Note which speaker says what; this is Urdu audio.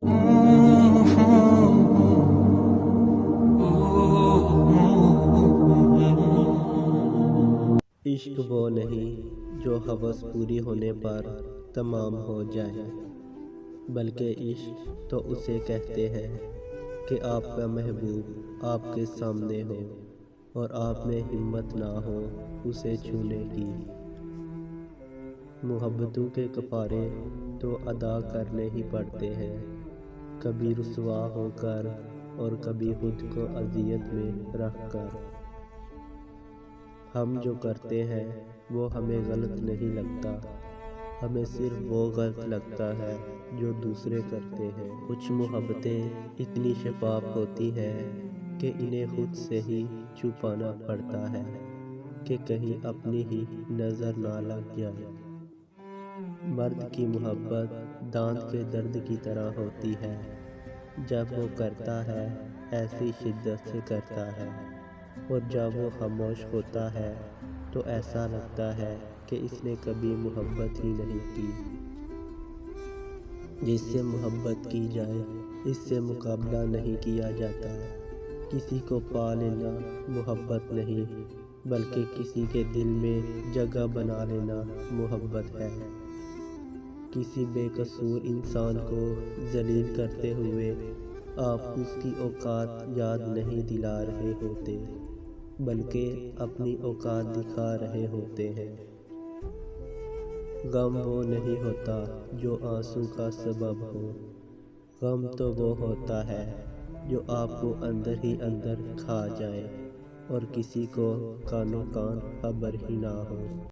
Speaker 1: عشق وہ نہیں جو ہوس پوری ہونے پر تمام ہو جائے، بلکہ عشق تو اسے کہتے ہیں کہ آپ کا محبوب آپ کے سامنے ہو اور آپ میں ہمت نہ ہو اسے چھونے کی۔ محبتوں کے کفارے تو ادا کرنے ہی پڑتے ہیں، کبھی رسوا ہو کر اور کبھی خود کو اذیت میں رکھ کر۔ ہم جو کرتے ہیں وہ ہمیں غلط نہیں لگتا، ہمیں صرف وہ غلط لگتا ہے جو دوسرے کرتے ہیں۔ کچھ محبتیں اتنی شفاف ہوتی ہیں کہ انہیں خود سے ہی چھپانا پڑتا ہے کہ کہیں اپنی ہی نظر نہ لگ جائے۔ مرد کی محبت دانت کے درد کی طرح ہوتی ہے، جب وہ کرتا ہے ایسی شدت سے کرتا ہے، اور جب وہ خاموش ہوتا ہے تو ایسا لگتا ہے کہ اس نے کبھی محبت ہی نہیں کی۔ جس سے محبت کی جائے اس سے مقابلہ نہیں کیا جاتا۔ کسی کو پا لینا محبت نہیں، بلکہ کسی کے دل میں جگہ بنا لینا محبت ہے۔ کسی بے قصور انسان کو ذلیل کرتے ہوئے آپ اس کی اوقات یاد نہیں دلا رہے ہوتے، بلکہ اپنی اوقات دکھا رہے ہوتے ہیں۔ غم وہ نہیں ہوتا جو آنسو کا سبب ہو، غم تو وہ ہوتا ہے جو آپ کو اندر ہی اندر کھا جائے اور کسی کو کانوں کان خبر ہی نہ ہو۔